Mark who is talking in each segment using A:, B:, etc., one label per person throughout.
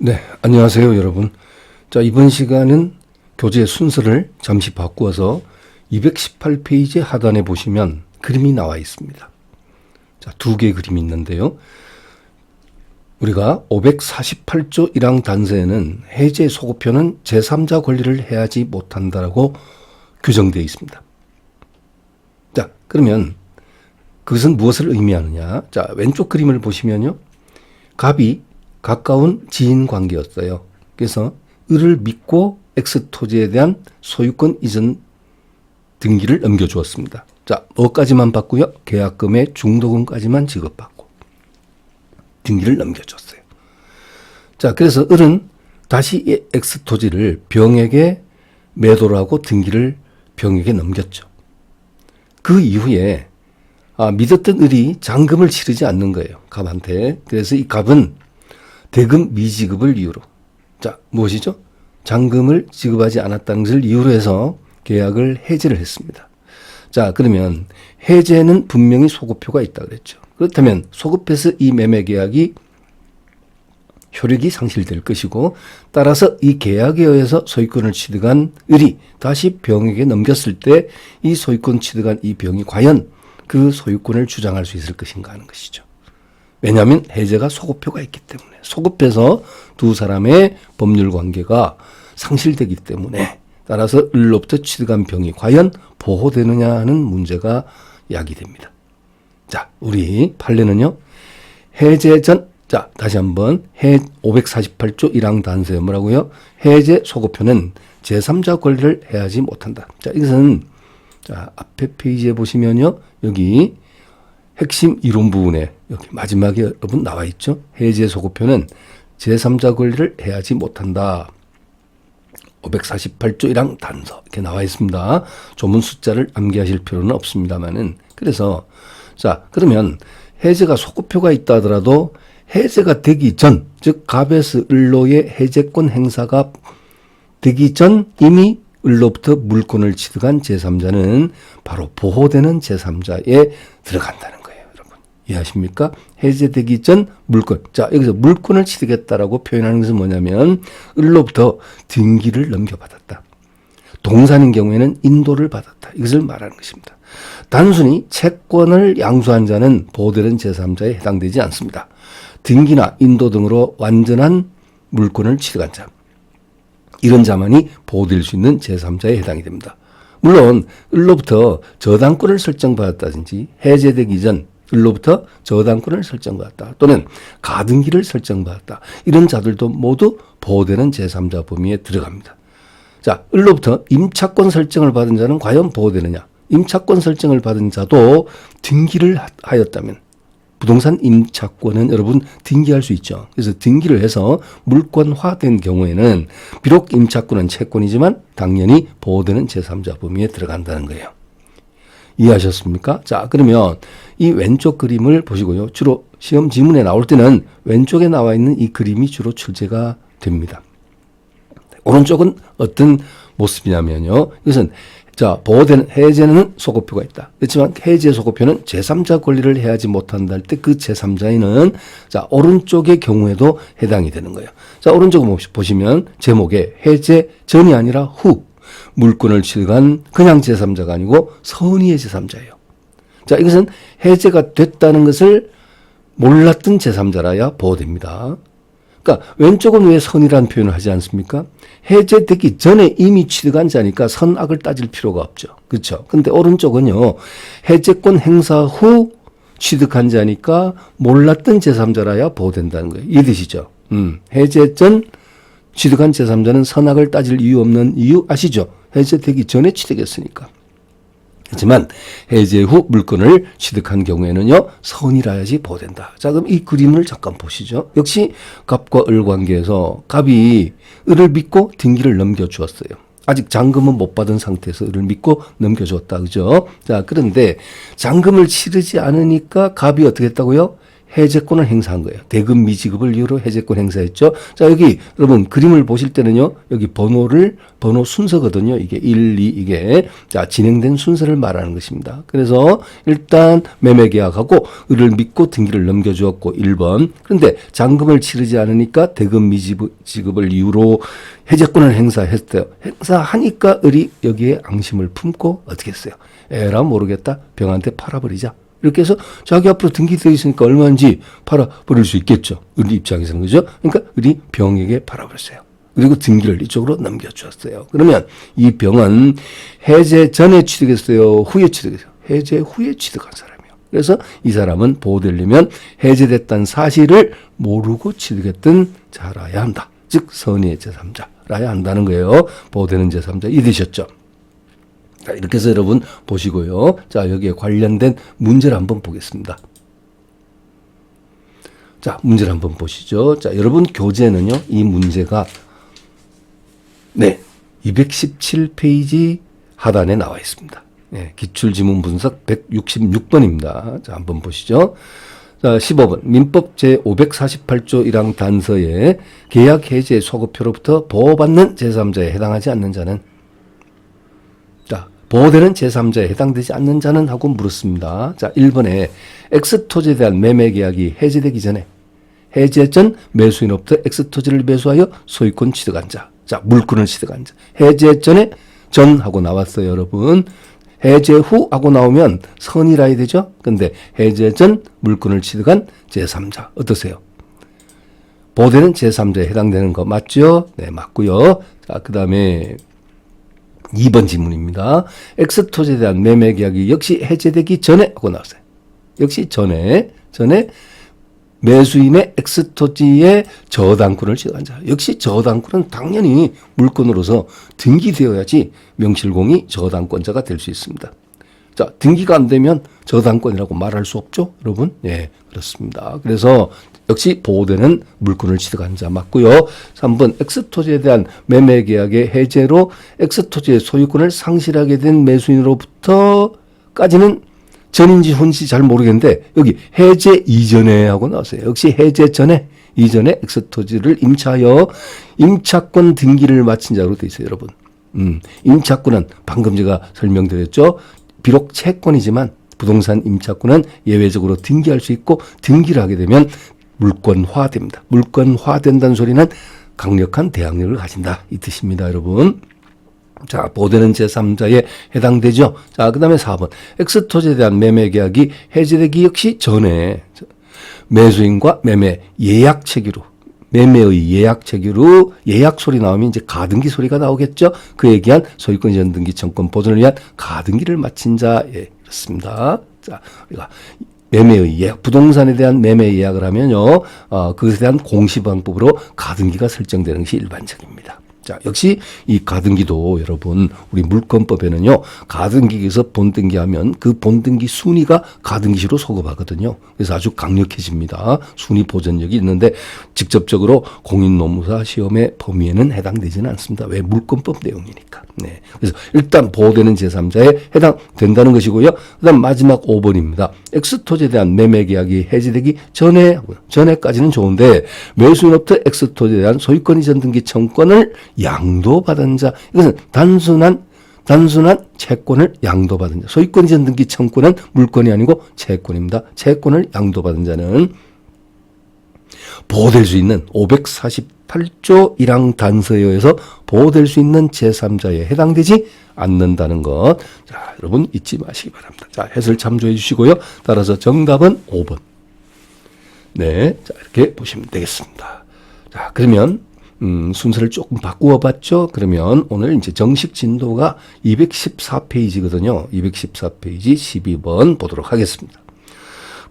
A: 네, 안녕하세요, 여러분. 자, 이번 시간은 교재 순서를 잠시 바꾸어서 218페이지 하단에 보시면 그림이 나와 있습니다. 자, 두 개의 그림이 있는데요. 우리가 548조 1항 단서에는 해제 소급표는 제3자 권리를 해하지 못한다라고 규정되어 있습니다. 자, 그러면 그것은 무엇을 의미하느냐? 자, 왼쪽 그림을 보시면요. 갑이 가까운 지인 관계였어요. 그래서 을을 믿고 X 토지에 대한 소유권 이전 등기를 넘겨주었습니다. 자, 뭐까지만 받고요? 계약금의 중도금까지만 지급받고 등기를 넘겨줬어요. 자, 그래서 을은 다시 이 X 토지를 병에게 매도를 하고 등기를 병에게 넘겼죠. 그 이후에 믿었던 을이 잔금을 치르지 않는 거예요. 갑한테. 그래서 이 갑은 대금 미지급을 이유로. 자, 무엇이죠? 잔금을 지급하지 않았다는 것을 이유로 해서 계약을 해지를 했습니다. 자, 그러면 해제는 분명히 소급표가 있다 그랬죠. 그렇다면 소급해서 이 매매 계약이 효력이 상실될 것이고, 따라서 이 계약에 의해서 소유권을 취득한 을이 다시 병에게 넘겼을 때 이 소유권 취득한 이 병이 과연 그 소유권을 주장할 수 있을 것인가 하는 것이죠. 왜냐하면 해제가 소급표가 있기 때문에, 소급해서 두 사람의 법률 관계가 상실되기 때문에, 따라서 을로부터 취득한 병이 과연 보호되느냐 하는 문제가 야기됩니다. 자, 우리 판례는요. 해제 전, 자, 다시 한번 548조 1항 단서에 뭐라고요? 해제 소급표는 제3자 권리를 해하지 못한다. 자, 이것은 자, 앞에 페이지에 보시면요. 여기 핵심 이론 부분에 여기 마지막에 여러분 나와 있죠. 해제 소급표는 제3자 권리를 해하지 못한다. 548조 1항 단서 이렇게 나와 있습니다. 조문 숫자를 암기하실 필요는 없습니다만은, 그래서 자, 그러면 해제가 소급표가 있다 하더라도 해제가 되기 전, 즉 갑에서 을로의 해제권 행사가 되기 전 이미 을로부터 물권을 취득한 제3자는 바로 보호되는 제3자에 들어간다는 거예요. 여러분 이해하십니까? 해제되기 전 물권. 자, 여기서 물권을 취득했다라고 표현하는 것은 뭐냐면 을로부터 등기를 넘겨받았다. 동산인 경우에는 인도를 받았다. 이것을 말하는 것입니다. 단순히 채권을 양수한 자는 보호되는 제3자에 해당되지 않습니다. 등기나 인도 등으로 완전한 물권을 취득한 자, 이런 자만이 보호될 수 있는 제3자에 해당이 됩니다. 물론 을로부터 저당권을 설정받았다든지 해제되기 전 을로부터 저당권을 설정받았다 또는 가등기를 설정받았다, 이런 자들도 모두 보호되는 제3자 범위에 들어갑니다. 자, 을로부터 임차권 설정을 받은 자는 과연 보호되느냐? 임차권 설정을 받은 자도 등기를 하였다면, 부동산 임차권은 여러분 등기할 수 있죠. 그래서 등기를 해서 물권화된 경우에는 비록 임차권은 채권이지만 당연히 보호되는 제3자 범위에 들어간다는 거예요. 이해하셨습니까? 자, 그러면 이 왼쪽 그림을 보시고요. 주로 시험 지문에 나올 때는 왼쪽에 나와 있는 이 그림이 주로 출제가 됩니다. 오른쪽은 어떤 모습이냐면요. 이것은 자, 보호되는 해제는 소급표가 있다. 그렇지만 해제 소급표는 제3자 권리를 해하지 못한다 할 때 그 제3자에는 자, 오른쪽의 경우에도 해당이 되는 거예요. 자, 오른쪽 보시면 제목에 해제 전이 아니라 후, 물권을 취득한 그냥 제3자가 아니고 선의의 제3자예요. 자, 이것은 해제가 됐다는 것을 몰랐던 제3자라야 보호됩니다. 그러니까 왼쪽은 왜 선이라는 표현을 하지 않습니까? 해제되기 전에 이미 취득한 자니까 선악을 따질 필요가 없죠. 그렇죠? 근데 오른쪽은요. 해제권 행사 후 취득한 자니까 몰랐던 제3자라야 보호된다는 거예요. 이해되시죠? 해제 전 취득한 제3자는 선악을 따질 이유 없는 이유 아시죠? 해제되기 전에 취득했으니까. 하지만 해제 후 물권을 취득한 경우에는요, 선이라야지 보호된다. 자, 그럼 이 그림을 잠깐 보시죠. 역시 갑과 을 관계에서 갑이 을을 믿고 등기를 넘겨주었어요. 아직 잔금은 못 받은 상태에서 을을 믿고 넘겨줬다. 그죠? 자, 그런데 잔금을 치르지 않으니까 갑이 어떻게 했다고요? 해제권을 행사한 거예요. 대금 미지급을 이유로 해제권 행사했죠. 자, 여기 여러분 그림을 보실 때는요. 여기 번호 순서거든요. 이게 1, 2 이게 자, 진행된 순서를 말하는 것입니다. 그래서 일단 매매 계약하고 을을 믿고 등기를 넘겨 주었고 1번. 그런데 잔금을 치르지 않으니까 대금 미지급을 이유로 해제권을 행사했대요. 행사하니까 을이 여기에 앙심을 품고 어떻게 했어요? 에라 모르겠다. 병한테 팔아버리자. 이렇게 해서 자기 앞으로 등기되어 있으니까 얼마인지 팔아버릴 수 있겠죠. 을 입장에서는 그죠? 그러니까 을이 병에게 팔아버렸어요. 그리고 등기를 이쪽으로 넘겨주었어요. 그러면 이 병은 해제 전에 취득했어요? 후에 취득했어요? 해제 후에 취득한 사람이에요. 그래서 이 사람은 보호되려면 해제됐다는 사실을 모르고 취득했던 자라야 한다. 즉 선의의 제3자라야 한다는 거예요. 보호되는 제3자 이해되셨죠? 자, 이렇게 해서 여러분 보시고요. 자, 여기에 관련된 문제를 한번 보겠습니다. 자, 문제를 한번 보시죠. 자, 여러분 교재는요, 이 문제가 217페이지 하단에 나와 있습니다. 기출지문 분석 166번입니다. 자, 한번 보시죠. 자, 15번. 민법 제548조 1항 단서에 계약 해제 소급표로부터 보호받는 제3자에 해당하지 않는 자는 보호되는 제3자에 해당되지 않는 자는 하고 물었습니다. 자, 1번에 X토지에 대한 매매 계약이 해제되기 전에 해제 전 매수인으로부터 X토지를 매수하여 소유권 취득한 자. 자, 물권을 취득한 자. 해제 전에 전하고 나왔어요, 여러분. 해제 후 하고 나오면 선이라 해야 되죠? 근데 해제 전 물권을 취득한 제3자. 어떠세요? 보호되는 제3자에 해당되는 거 맞죠? 네, 맞고요. 자, 그 다음에 2번 질문입니다. X토지에 대한 매매 계약이 역시 해제되기 전에 하고 나왔어요. 역시 전에 매수인의 X토지의 저당권을 취득한 자. 역시 저당권은 당연히 물권으로서 등기되어야지 명실공히 저당권자가 될 수 있습니다. 자, 등기가 안 되면 저당권이라고 말할 수 없죠, 여러분? 예, 그렇습니다. 그래서 역시 보호되는 물권을 취득한 자 맞고요. 3번 X토지에 대한 매매 계약의 해제로 X토지의 소유권을 상실하게 된 매수인으로부터까지는 전인지 후인지 잘 모르겠는데 여기 해제 이전에 하고 나왔어요. 역시 해제 전에 이전에 X토지를 임차하여 임차권 등기를 마친 자로 되어 있어요, 여러분. 임차권은 방금 제가 설명드렸죠. 비록 채권이지만 부동산 임차권은 예외적으로 등기할 수 있고 등기를 하게 되면 물권화됩니다. 물권화된다는 소리는 강력한 대항력을 가진다 이 뜻입니다, 여러분. 자, 보호되는 제3자에 해당되죠. 자, 그 다음에 4번 X토지에 대한 매매 계약이 해제되기 역시 전에 매수인과 매매 예약 체계로 매매의 예약 체계로 예약 소리 나오면 이제 가등기 소리가 나오겠죠. 그에 기한 소유권 이전 등기 청권 보존을 위한 가등기를 마친 자. 예, 그렇습니다. 자, 우리가 매매의 예약, 부동산에 대한 매매 예약을 하면요, 그것에 대한 공시방법으로 가등기가 설정되는 것이 일반적입니다. 자, 역시 이 가등기도 여러분 우리 물권법에는요 가등기에서 본등기하면 그 본등기 순위가 가등기시로 소급하거든요. 그래서 아주 강력해집니다. 순위 보전력이 있는데 직접적으로 공인노무사 시험의 범위에는 해당되지는 않습니다. 왜? 물권법 내용이니까. 네. 그래서 일단 보호되는 제3자에 해당된다는 것이고요. 그다음 마지막 5번입니다. X토지에 대한 매매 계약이 해제되기 전에까지는 좋은데 매수인으로부터 X토지에 대한 소유권 이전 등기 청권을 양도받은 자. 이것은 단순한 채권을 양도받은 자. 소유권 이전 등기 청권은 물권이 아니고 채권입니다. 채권을 양도받은 자는 보호될 수 있는 548조 1항 단서에 의해서 보호될 수 있는 제3자에 해당되지 않는다는 것. 자, 여러분 잊지 마시기 바랍니다. 자, 해설 참조해 주시고요. 따라서 정답은 5번. 네, 자, 이렇게 보시면 되겠습니다. 자, 그러면 순서를 조금 바꾸어 봤죠? 그러면 오늘 이제 정식 진도가 214페이지거든요. 214페이지 12번 보도록 하겠습니다.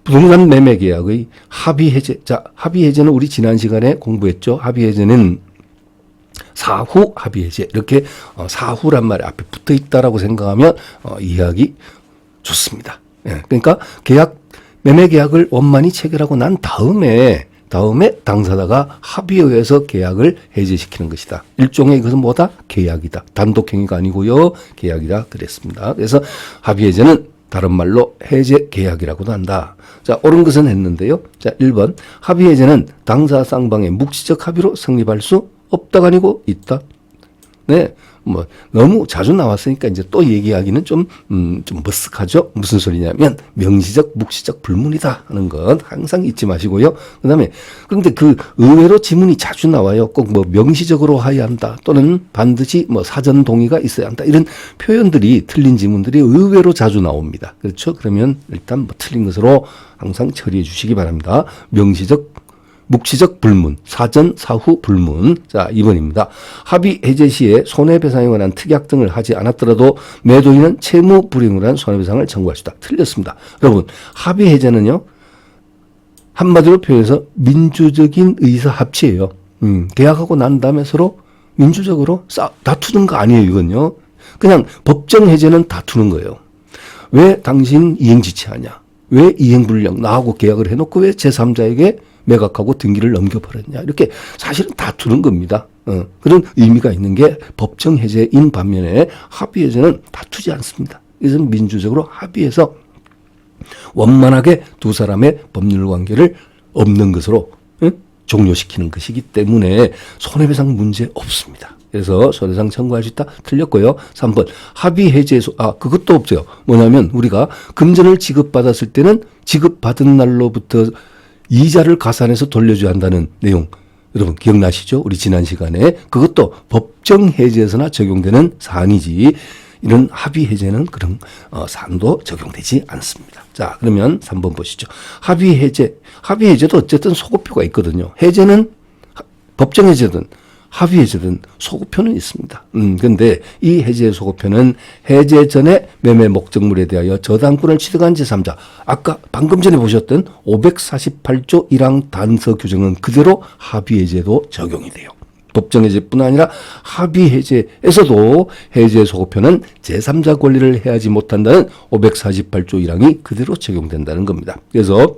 A: 부동산 매매 계약의 합의 해제. 자, 합의 해제는 우리 지난 시간에 공부했죠. 합의 해제는 사후 합의 해제. 이렇게 사후란 말이 앞에 붙어 있다라고 생각하면 이해하기 좋습니다. 예, 그러니까 매매 계약을 원만히 체결하고 난 다음에 당사자가 합의에 의해서 계약을 해제시키는 것이다. 일종의 이것은 뭐다? 계약이다. 단독행위가 아니고요. 계약이다. 그랬습니다. 그래서 합의 해제는 다른 말로 해제 계약이라고도 한다. 자, 옳은 것은 했는데요. 자, 1번. 합의 해제는 당사 쌍방의 묵시적 합의로 성립할 수 없다가 아니고 있다. 네. 뭐, 너무 자주 나왔으니까 이제 또 얘기하기는 좀 머쓱하죠? 무슨 소리냐면, 명시적, 묵시적 불문이다 하는 것 항상 잊지 마시고요. 그 다음에, 그런데 그 의외로 지문이 자주 나와요. 꼭 뭐 명시적으로 하야한다 또는 반드시 뭐 사전 동의가 있어야 한다. 이런 표현들이 틀린 지문들이 의외로 자주 나옵니다. 그렇죠? 그러면 일단 뭐 틀린 것으로 항상 처리해 주시기 바랍니다. 명시적, 묵시적 불문, 사전, 사후 불문. 자, 2번입니다. 합의 해제 시에 손해배상에 관한 특약 등을 하지 않았더라도 매도인은 채무 불이행으로 한 손해배상을 청구할 수 있다. 틀렸습니다. 여러분, 합의 해제는요, 한마디로 표현해서 민주적인 의사 합치예요. 계약하고 난 다음에 서로 민주적으로 다투는 거 아니에요, 이건요. 그냥 법정 해제는 다투는 거예요. 왜 당신 이행지체하냐? 왜 이행불량? 나하고 계약을 해놓고 왜 제3자에게 매각하고 등기를 넘겨버렸냐. 이렇게 사실은 다투는 겁니다. 그런 의미가 있는 게 법정 해제인 반면에 합의 해제는 다투지 않습니다. 이것은 민주적으로 합의해서 원만하게 두 사람의 법률 관계를 없는 것으로 종료시키는 것이기 때문에 손해배상 문제 없습니다. 그래서 손해배상 청구할 수 있다. 틀렸고요. 3번. 합의 해제에서 그것도 없어요. 뭐냐면 우리가 금전을 지급받았을 때는 지급받은 날로부터 이자를 가산해서 돌려줘야 한다는 내용. 여러분 기억나시죠? 우리 지난 시간에. 그것도 법정 해제에서나 적용되는 사안이지 이런 합의 해제는 그런 사안도 적용되지 않습니다. 자, 그러면 3번 보시죠. 합의 해제도 어쨌든 소급표가 있거든요. 해제는 법정 해제든 합의 해제든 소급표는 있습니다. 근데 이 해제 소급표는 해제 전에 매매 목적물에 대하여 저당권을 취득한 제3자, 아까 방금 전에 보셨던 548조 1항 단서 규정은 그대로 합의 해제도 적용이 돼요. 법정 해제뿐 아니라 합의 해제에서도 해제 소급표는 제3자 권리를 해하지 못한다는 548조 1항이 그대로 적용된다는 겁니다. 그래서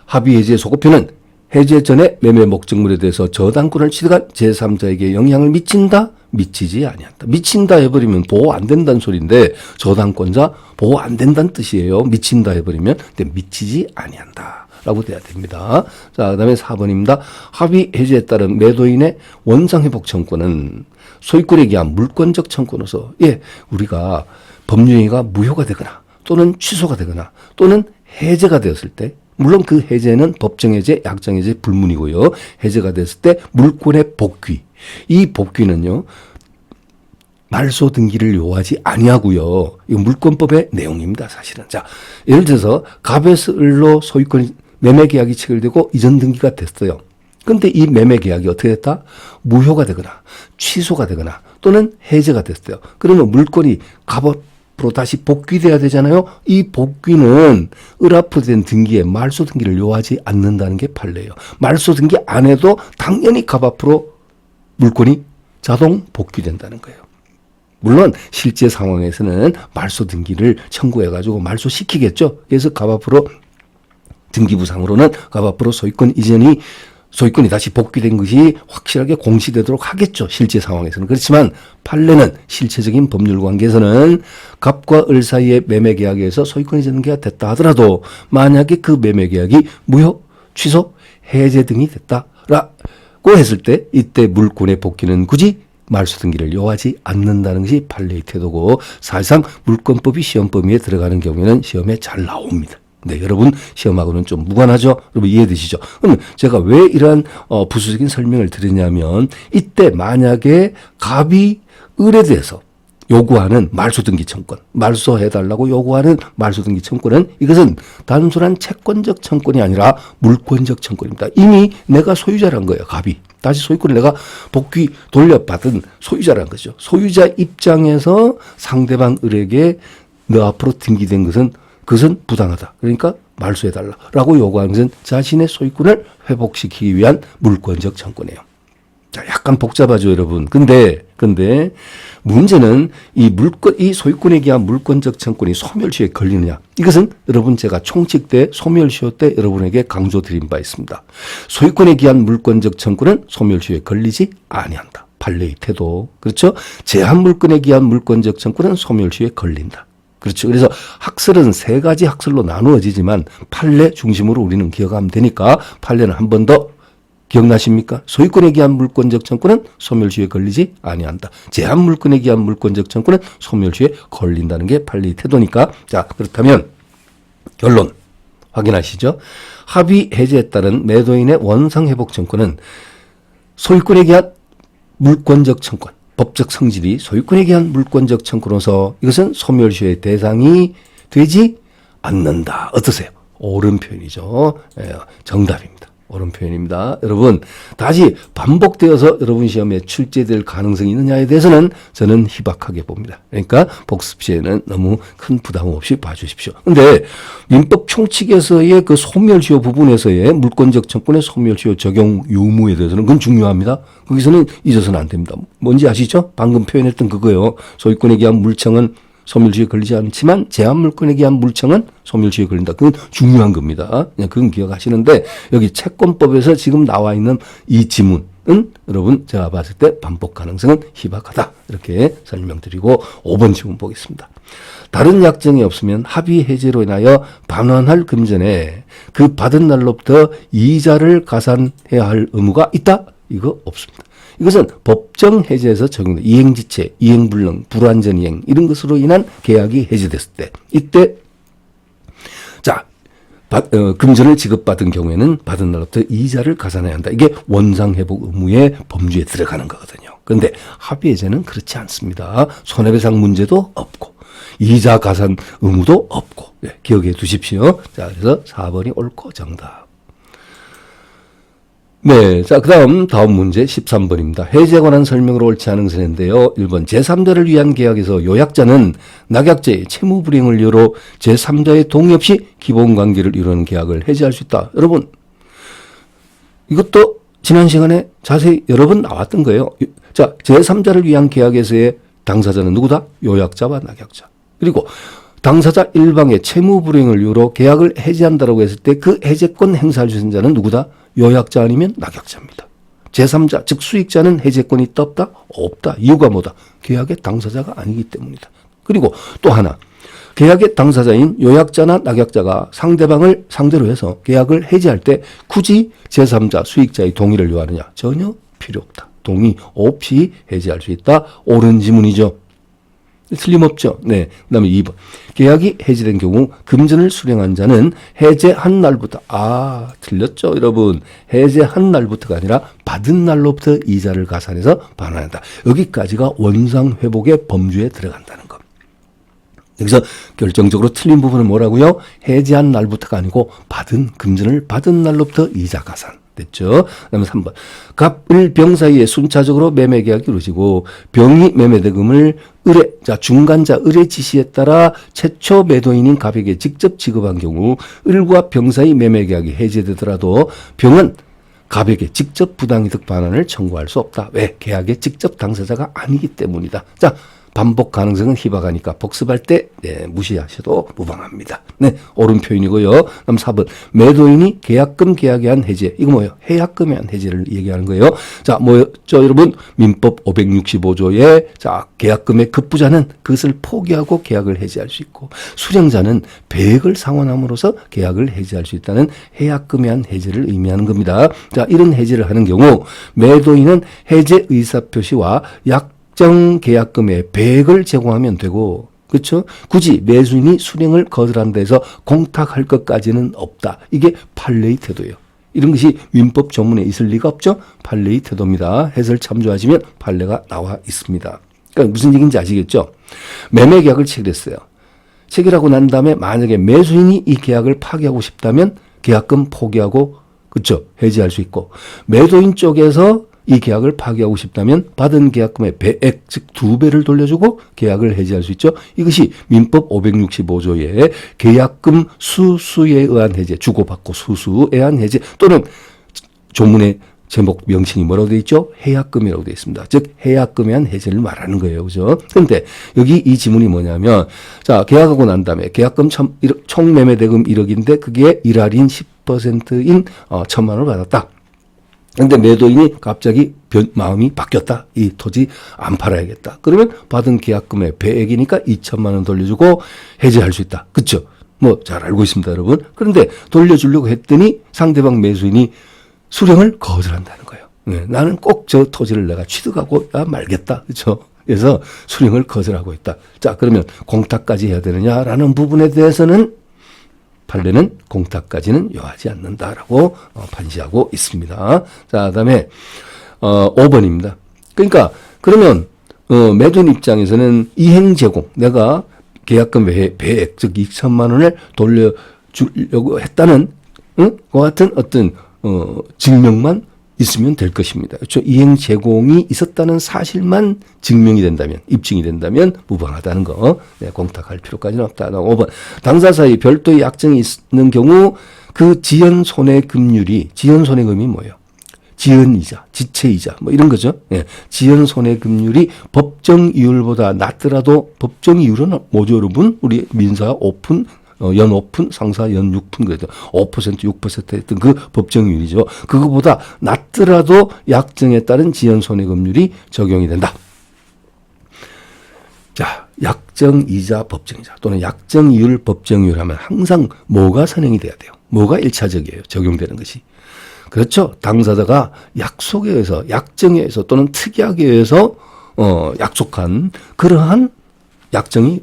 A: 합의 해제 소급표는 해제 전에 매매 목적물에 대해서 저당권을 취득한 제3자에게 영향을 미친다? 미치지 아니한다. 미친다 해버리면 보호 안 된다는 소리인데 저당권자 보호 안 된다는 뜻이에요. 미친다 해버리면 근데 미치지 아니한다 라고 돼야 됩니다. 자, 그 다음에 4번입니다. 합의 해제에 따른 매도인의 원상회복 청구는 소유권에 기한 물권적 청구로서 우리가 법률행위가 무효가 되거나 또는 취소가 되거나 또는 해제가 되었을 때 물론 그 해제는 법정해제, 약정해제 불문이고요. 해제가 됐을 때 물권의 복귀. 이 복귀는요. 말소 등기를 요하지 아니하고요. 이 물권법의 내용입니다. 사실은. 자, 예를 들어서 갑에서 을로 소유권 매매 계약이 체결되고 이전 등기가 됐어요. 그런데 이 매매 계약이 어떻게 됐다? 무효가 되거나 취소가 되거나 또는 해제가 됐어요. 그러면 물권이 갑으로 다시 복귀돼야 되잖아요. 이 복귀는 을 앞으로 된 등기에 말소 등기를 요하지 않는다는 게 판례예요. 말소 등기 안 해도 당연히 갑 앞으로 물권이 자동 복귀된다는 거예요. 물론 실제 상황에서는 말소 등기를 청구해가지고 말소시키겠죠. 그래서 갑 앞으로 등기부상으로는 갑 앞으로 소유권이 다시 복귀된 것이 확실하게 공시되도록 하겠죠. 실제 상황에서는. 그렇지만 판례는 실체적인 법률 관계에서는 갑과 을 사이의 매매 계약에서 소유권이 전개가 됐다 하더라도 만약에 그 매매 계약이 무효, 취소, 해제 등이 됐다라고 했을 때 이때 물권의 복귀는 굳이 말소 등기를 요하지 않는다는 것이 판례의 태도고 사실상 물권법이 시험 범위에 들어가는 경우에는 시험에 잘 나옵니다. 네, 여러분 시험하고는 좀 무관하죠? 여러분 이해되시죠? 그럼 제가 왜 이러한 부수적인 설명을 드리냐면 이때 만약에 갑이 을에 대해서 요구하는 말소등기 청권, 말소해달라고 요구하는 말소등기 청권은 이것은 단순한 채권적 청권이 아니라 물권적 청권입니다. 이미 내가 소유자란 거예요. 갑이. 다시 소유권을 내가 복귀 돌려받은 소유자란 거죠. 소유자 입장에서 상대방 을에게 너 앞으로 등기된 그것은 부당하다. 그러니까 말소해달라라고 요구하는 것은 자신의 소유권을 회복시키기 위한 물권적 청권이에요. 자, 약간 복잡하죠, 여러분. 근데 문제는 이 소유권에 기한 물권적 청권이 소멸시효에 걸리느냐. 이것은 여러분 제가 총칙 때 소멸시효 때 여러분에게 강조드린 바 있습니다. 소유권에 기한 물권적 청권은 소멸시효에 걸리지 아니한다. 판례의 태도. 그렇죠? 제한 물권에 기한 물권적 청권은 소멸시효에 걸린다. 그렇죠. 그래서 학설은 세 가지 학설로 나누어지지만 판례 중심으로 우리는 기억하면 되니까 판례는 한 번 더 기억나십니까? 소유권에 기한 물권적 청구는 소멸시효에 걸리지 아니한다. 제한 물권에 기한 물권적 청구는 소멸시효에 걸린다는 게 판례의 태도니까. 자, 그렇다면 결론 확인하시죠. 합의 해제에 따른 매도인의 원상회복 청구는 소유권에 기한 물권적 청구권, 법적 성질이 소유권에 기한 물권적 청구로서 이것은 소멸시효의 대상이 되지 않는다. 어떠세요? 옳은 표현이죠. 정답입니다. 옳은 표현입니다. 여러분, 다시 반복되어서 여러분 시험에 출제될 가능성이 있느냐에 대해서는 저는 희박하게 봅니다. 그러니까 복습 시에는 너무 큰 부담 없이 봐주십시오. 근데 민법 총칙에서의 그 소멸시효 부분에서의 물권적 청구의 소멸시효 적용 유무에 대해서는 그건 중요합니다. 거기서는 잊어서는 안 됩니다. 뭔지 아시죠? 방금 표현했던 그거요. 소유권에 기한 물청은 소멸시효에 걸리지 않지만 제한물권에 기한 물청은 소멸시효에 걸린다. 그건 중요한 겁니다. 그냥 그건 기억하시는데 여기 채권법에서 지금 나와 있는 이 지문은 여러분 제가 봤을 때 반복 가능성은 희박하다. 이렇게 설명드리고 5번 지문 보겠습니다. 다른 약정이 없으면 합의 해제로 인하여 반환할 금전에 그 받은 날로부터 이자를 가산해야 할 의무가 있다? 이거 없습니다. 이것은 법정 해제에서 적용돼 이행지체, 이행불능, 불완전이행 이런 것으로 인한 계약이 해제됐을 때 이때 자 금전을 지급받은 경우에는 받은 날로부터 이자를 가산해야 한다. 이게 원상회복 의무의 범주에 들어가는 거거든요. 그런데 합의 해제는 그렇지 않습니다. 손해배상 문제도 없고 이자 가산 의무도 없고 기억해 두십시오. 자, 그래서 4번이 옳고 정답. 네. 자, 다음 문제 13번입니다. 해제에 관한 설명으로 옳지 않은 것인데요. 1번 제3자를 위한 계약에서 요약자는 낙약자의 채무 불이행을 이유로 제3자의 동의 없이 기본 관계를 이루는 계약을 해제할 수 있다. 여러분, 이것도 지난 시간에 자세히 여러 번 나왔던 거예요. 자, 제3자를 위한 계약에서의 당사자는 누구다? 요약자와 낙약자. 그리고 당사자 일방의 채무 불이행을 이유로 계약을 해제한다라고 했을 때 그 해제권 행사할 수 있는 자는 누구다? 요약자 아니면 낙약자입니다. 제3자 즉 수익자는 해제권이 있다 없다? 없다. 이유가 뭐다? 계약의 당사자가 아니기 때문이다. 그리고 또 하나 계약의 당사자인 요약자나 낙약자가 상대방을 상대로 해서 계약을 해제할 때 굳이 제3자 수익자의 동의를 요하느냐? 전혀 필요 없다. 동의 없이 해제할 수 있다. 옳은 지문이죠. 틀림없죠. 네. 그 다음에 2번. 계약이 해제된 경우 금전을 수령한 자는 해제한 날부터, 틀렸죠, 여러분. 해제한 날부터가 아니라 받은 날로부터 이자를 가산해서 반환한다. 여기까지가 원상회복의 범주에 들어간다는 것. 여기서 결정적으로 틀린 부분은 뭐라고요? 해제한 날부터가 아니고 금전을 받은 날로부터 이자 가산. 됐죠? 그 다음에 3번. 갑을 병 사이에 순차적으로 매매 계약이 이루어지고 병이 매매 대금을 중간자 을의 지시에 따라 최초 매도인인 갑에게 직접 지급한 경우 을과 병 사이 매매 계약이 해제되더라도 병은 갑에게 직접 부당이득 반환을 청구할 수 없다. 왜? 계약의 직접 당사자가 아니기 때문이다. 자, 반복 가능성은 희박하니까 복습할 때 무시하셔도 무방합니다. 네, 옳은 표현이고요. 그다음 4번. 매도인이 계약금 계약에 한 해제. 이거 뭐예요? 해약금에 한 해제를 얘기하는 거예요. 자, 뭐였죠, 여러분? 민법 565조에 자, 계약금의 급부자는 그것을 포기하고 계약을 해제할 수 있고 수령자는 배액을 상환함으로써 계약을 해제할 수 있다는 해약금에 한 해제를 의미하는 겁니다. 자, 이런 해제를 하는 경우 매도인은 해제 의사표시와 약정 계약금의 배액을 제공하면 되고, 그렇죠? 굳이 매수인이 수령을 거절한다 해서 공탁할 것까지는 없다. 이게 판례의 태도예요. 이런 것이 민법 조문에 있을 리가 없죠? 판례의 태도입니다. 해설 참조하시면 판례가 나와 있습니다. 그러니까 무슨 얘기인지 아시겠죠? 매매 계약을 체결했어요. 체결하고 난 다음에 만약에 매수인이 이 계약을 파기하고 싶다면 계약금 포기하고, 그렇죠? 해지할 수 있고, 매도인 쪽에서 이 계약을 파기하고 싶다면 받은 계약금의 배액, 즉 2배를 돌려주고 계약을 해지할 수 있죠. 이것이 민법 565조의 계약금 수수에 의한 해제, 주고받고 수수에 의한 해제, 또는 조문의 제목 명칭이 뭐라고 되어 있죠? 해약금이라고 되어 있습니다. 즉 해약금에 의한 해제를 말하는 거예요. 그죠? 그런데 여기 이 지문이 뭐냐면, 자, 계약하고 난 다음에 계약금 총 매매 대금 1억인데 그게 1할인 10%인 1,000만 원을 받았다. 근데 매도인이 갑자기 마음이 바뀌었다. 이 토지 안 팔아야겠다. 그러면 받은 계약금의 배액이니까 2천만 원 돌려주고 해지할 수 있다. 그렇죠? 뭐 잘 알고 있습니다, 여러분. 그런데 돌려주려고 했더니 상대방 매수인이 수령을 거절한다는 거예요. 네, 나는 꼭 저 토지를 내가 취득하고 말겠다. 그렇죠? 그래서 수령을 거절하고 있다. 자, 그러면 공탁까지 해야 되느냐라는 부분에 대해서는 판례는 공탁까지는 요하지 않는다라고 판시하고 있습니다. 자, 그다음에 5번입니다. 그러니까 그러면 매도인 입장에서는 이행 제공, 내가 계약금 배액 즉 2천만 원을 돌려주려고 했다는 그 같은 어떤 증명만 있으면 될 것입니다. 그렇죠? 이행 제공이 있었다는 사실만 증명이 된다면, 입증이 된다면 무방하다는 거. 네, 공탁할 필요까지는 없다. 5번. 당사 사이 별도의 약정이 있는 경우 그 지연 손해금률이, 지연 손해금이 뭐예요? 지연이자, 지체이자, 뭐 이런 거죠. 예. 지연 손해금률이 법정 이율보다 낮더라도 법정 이율은 뭐죠, 여러분? 우리 민사 오픈 연 5푼, 상사 연 6푼 그래도 5%, 6% 했던 그 법정률이죠. 그거보다 낮더라도 약정에 따른 지연 손해금률이 적용이 된다. 자, 약정이자 법정이자 또는 약정이율, 법정이율 하면 항상 뭐가 선행이 돼야 돼요? 뭐가 1차적이에요? 적용되는 것이. 그렇죠. 당사자가 약속에 의해서, 약정에 의해서 또는 특약에 의해서 약속한 그러한 약정이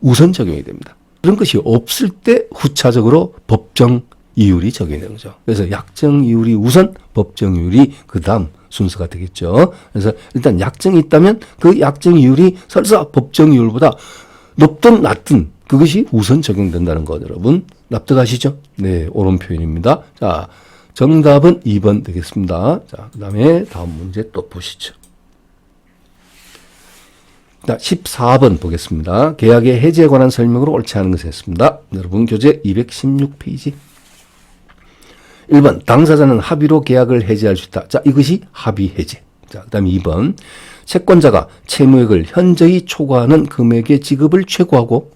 A: 우선 적용이 됩니다. 그런 것이 없을 때 후차적으로 법정 이율이 적용이 되는 거죠. 그래서 약정 이율이 우선, 법정 이율이 그 다음 순서가 되겠죠. 그래서 일단 약정이 있다면 그 약정 이율이 설사 법정 이율보다 높든 낮든 그것이 우선 적용된다는 거 여러분 납득하시죠? 네, 옳은 표현입니다. 자, 정답은 2번 되겠습니다. 자, 그 다음에 다음 문제 또 보시죠. 자, 14번 보겠습니다. 계약의 해지에 관한 설명으로 옳지 않은 것을 했습니다. 여러분 교재 216페이지. 1번 당사자는 합의로 계약을 해지할 수 있다. 자, 이것이 합의 해지. 자, 그 다음에 2번 채권자가 채무액을 현저히 초과하는 금액의 지급을 최고하고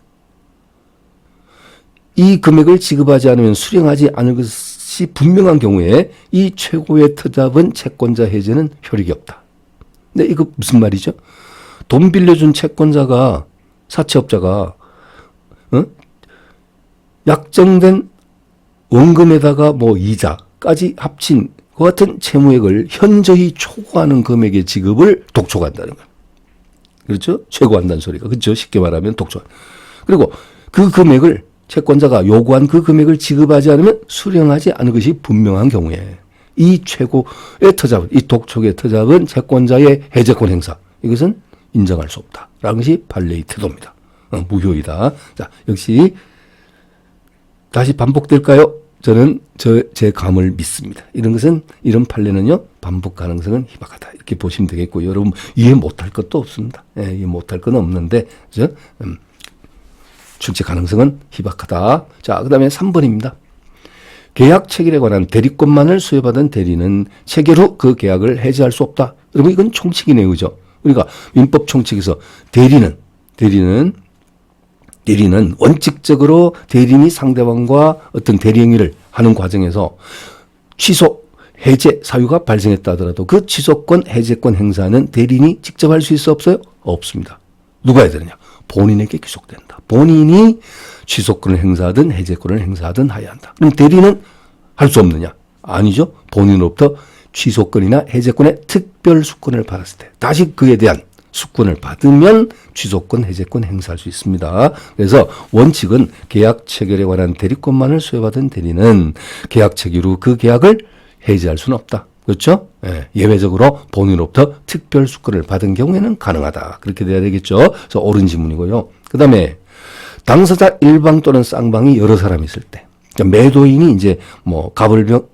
A: 이 금액을 지급하지 않으면 수령하지 않을 것이 분명한 경우에 이 최고의 터잡은 채권자 해지는 효력이 없다. 근데 이거 무슨 말이죠? 돈 빌려준 채권자가, 사채업자가 약정된 원금에다가 뭐 이자까지 합친 그 같은 채무액을 현저히 초과하는 금액의 지급을 독촉한다는 거예요. 그렇죠? 최고한다는 소리가. 그렇죠? 쉽게 말하면 독촉. 그리고 그 금액을 채권자가 요구한 그 금액을 지급하지 않으면 수령하지 않을 것이 분명한 경우에 이 최고의 터잡은, 이 독촉의 터잡은 채권자의 해제권 행사. 이것은 인정할 수 없다. 라는 것이 판례의 태도입니다. 무효이다. 자, 역시 다시 반복될까요? 저는 제 감을 믿습니다. 이런 것은, 이런 판례는요, 반복 가능성은 희박하다. 이렇게 보시면 되겠고, 여러분, 이해 못할 것도 없습니다. 예, 이해 못할 건 없는데, 그죠? 출제 가능성은 희박하다. 자, 그 다음에 3번입니다. 계약 체결에 관한 대리권만을 수여받은 대리는 체결 후 그 계약을 해지할 수 없다. 여러분, 이건 총칙이네요. 그죠? 우리가 민법 총칙에서 대리는 원칙적으로 대리인이 상대방과 어떤 대리행위를 하는 과정에서 취소, 해제 사유가 발생했다 하더라도 그 취소권, 해제권 행사는 대리인이 직접 할 수 있어 없어요? 없습니다. 누가 해야 되느냐? 본인에게 귀속된다. 본인이 취소권을 행사하든 해제권을 행사하든 하여야 한다. 그럼 대리는 할 수 없느냐? 아니죠. 본인으로부터 취소권이나 해제권의 특별 수권을 받았을 때 다시 그에 대한 수권을 받으면 취소권, 해제권 행사할 수 있습니다. 그래서 원칙은 계약 체결에 관한 대리권만을 수여받은 대리는 계약 체결 후 그 계약을 해지할 수는 없다. 그렇죠? 예, 예외적으로 본인으로부터 특별 수권을 받은 경우에는 가능하다. 그렇게 돼야 되겠죠. 그래서 옳은 지문이고요. 그 다음에 당사자 일방 또는 쌍방이 여러 사람이 있을 때, 그러니까 매도인이 이제 뭐 갑을병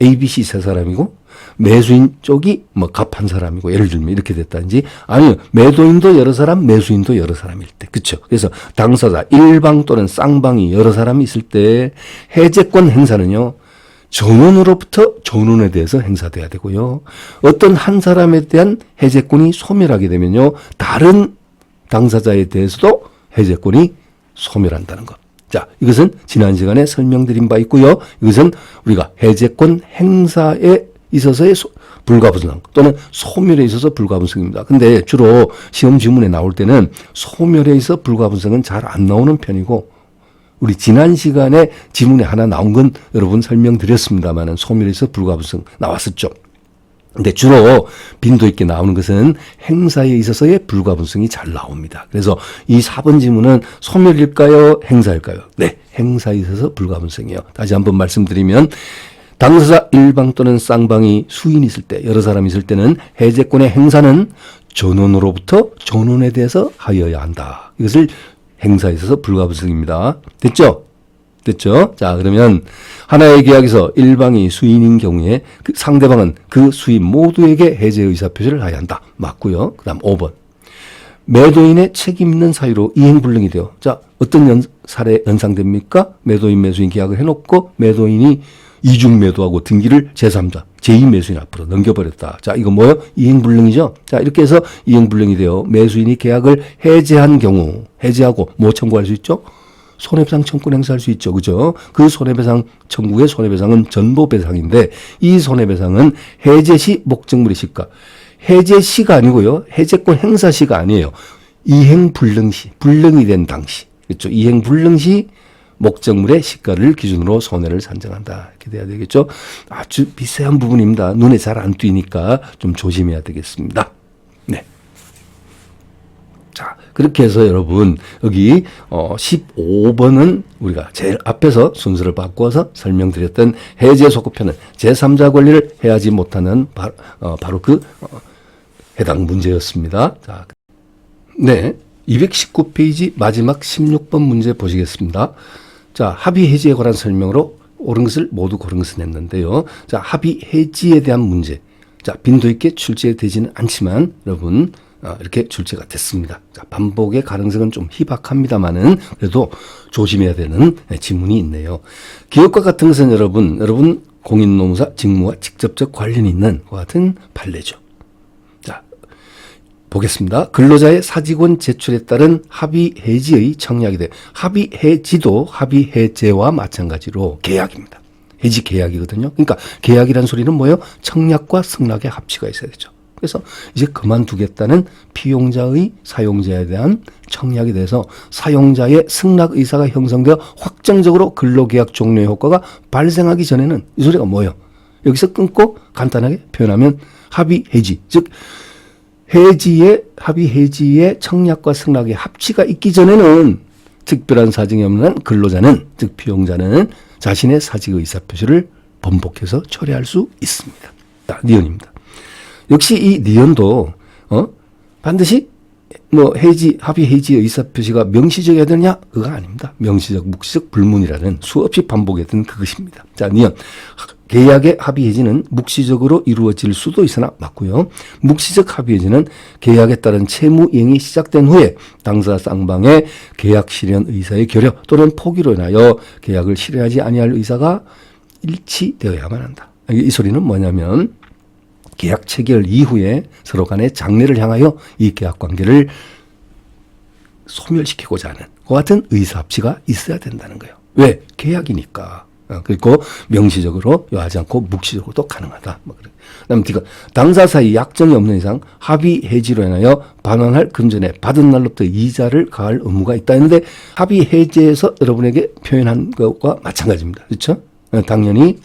A: ABC 세 사람이고 매수인 쪽이 뭐 갑 한 사람이고 예를 들면 이렇게 됐다든지 아니면 매도인도 여러 사람, 매수인도 여러 사람일 때. 그렇죠? 그래서 당사자 일방 또는 쌍방이 여러 사람이 있을 때 해제권 행사는요. 전원으로부터 전원에 대해서 행사돼야 되고요. 어떤 한 사람에 대한 해제권이 소멸하게 되면요. 다른 당사자에 대해서도 해제권이 소멸한다는 것. 자, 이것은 지난 시간에 설명드린 바 있고요. 이것은 우리가 해제권 행사의 있어서의 불가분성 또는 소멸에 있어서 불가분성입니다. 근데 주로 시험 지문에 나올 때는 소멸에 있어 불가분성은 잘 안 나오는 편이고 우리 지난 시간에 지문에 하나 나온 건 여러분 설명드렸습니다만은 소멸에 있어 불가분성 나왔었죠. 근데 주로 빈도 있게 나오는 것은 행사에 있어서의 불가분성이 잘 나옵니다. 그래서 이 4번 지문은 소멸일까요? 행사일까요? 네, 행사에 있어서 불가분성이에요. 다시 한번 말씀드리면 당사자 일방 또는 쌍방이 수인이 있을 때, 여러 사람이 있을 때는 해제권의 행사는 전원으로부터 전원에 대해서 하여야 한다. 이것을 행사에 있어서 불가분성입니다. 됐죠? 됐죠? 자, 그러면 하나의 계약에서 일방이 수인인 경우에 그 상대방은 그 수인 모두에게 해제 의사표시를 해야 한다. 맞고요. 그 다음 5번. 매도인의 책임 있는 사유로 이행불능이 되어. 자, 어떤 사례 연상됩니까? 매도인 매수인 계약을 해놓고 매도인이 이중 매도하고 등기를 제3자, 제2매수인 앞으로 넘겨버렸다. 자, 이거 뭐예요? 이행불능이죠? 자, 이렇게 해서 이행불능이 되어 매수인이 계약을 해제한 경우, 해제하고 뭐 청구할 수 있죠? 손해배상 청구를 행사할 수 있죠. 그죠? 그 손해배상 청구의 손해배상은 전보배상인데 이 손해배상은 해제 시 목적물의 시가. 해제 시가 아니고요. 해제권 행사 시가 아니에요. 이행불능 시, 불능이 된 당시. 그렇죠? 이행불능 시 목적물의 시가를 기준으로 손해를 산정한다. 이렇게 돼야 되겠죠? 아주 미세한 부분입니다. 눈에 잘 안 띄니까 좀 조심해야 되겠습니다. 네. 자, 그렇게 해서 여러분, 여기 15번은 우리가 제일 앞에서 순서를 바꿔서 설명드렸던 해제 소급표는 제3자 권리를 해하지 못하는 바로 그 해당 문제였습니다. 자, 네. 219페이지 마지막 16번 문제 보시겠습니다. 자, 합의 해지에 관한 설명으로 옳은 것을 모두 고른 것을 냈는데요. 자, 합의 해지에 대한 문제. 자, 빈도 있게 출제되지는 않지만 여러분 이렇게 출제가 됐습니다. 자, 반복의 가능성은 좀 희박합니다만은 그래도 조심해야 되는 지문이 있네요. 기업과 같은 것은 여러분 공인노무사 직무와 직접적 관련이 있는 것 같은 판례죠. 자, 보겠습니다. 근로자의 사직원 제출에 따른 합의 해지의 청약이 돼. 합의 해지도 합의 해제와 마찬가지로 계약입니다. 해지 계약이거든요. 그러니까 계약이란 소리는 뭐예요? 청약과 승낙의 합치가 있어야 되죠. 그래서 이제 그만두겠다는 피용자의 사용자에 대한 청약에 대해서 사용자의 승낙 의사가 형성되어 확정적으로 근로계약 종료의 효과가 발생하기 전에는 이 소리가 뭐예요? 여기서 끊고 간단하게 표현하면 합의 해지, 즉 합의 해지의 청약과 승낙의 합치가 있기 전에는 특별한 사정이 없는 근로자는, 즉 피용자는 자신의 사직 의사표시를 번복해서 처리할 수 있습니다. 자, 니언입니다. 역시 이 니언도 반드시 뭐 합의 해지 의사표시가 명시적이어야 되느냐? 그거 아닙니다. 명시적, 묵시적, 불문이라는 수없이 반복했던 그것입니다. 자, 니언. 계약의 합의 해지는 묵시적으로 이루어질 수도 있으나 맞고요. 묵시적 합의 해지는 계약에 따른 채무 이행이 시작된 후에 당사 쌍방의 계약 실현 의사의 결여 또는 포기로 인하여 계약을 실현하지 아니할 의사가 일치되어야만 한다. 이 소리는 뭐냐면 계약 체결 이후에 서로 간의 장래를 향하여 이 계약 관계를 소멸시키고자 하는 그 같은 의사합치가 있어야 된다는 거예요. 왜? 계약이니까. 그리고 명시적으로 요하지 않고 묵시적으로도 가능하다. 그다음 뒤가 당사 사이 약정이 없는 이상 합의 해지로 인하여 반환할 금전에 받은 날로부터 이자를 가할 의무가 있다 했는데 합의 해지에서 여러분에게 표현한 것과 마찬가지입니다. 그렇죠? 당연히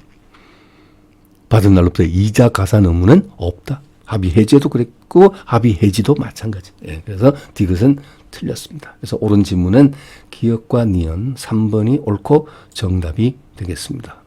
A: 받은 날로부터 이자 가산 의무는 없다. 합의 해지도 그랬고 합의 해지도 마찬가지. 그래서 디귿은 틀렸습니다. 그래서 옳은 지문은 기역과 니은 3번이 옳고 정답이 되겠습니다.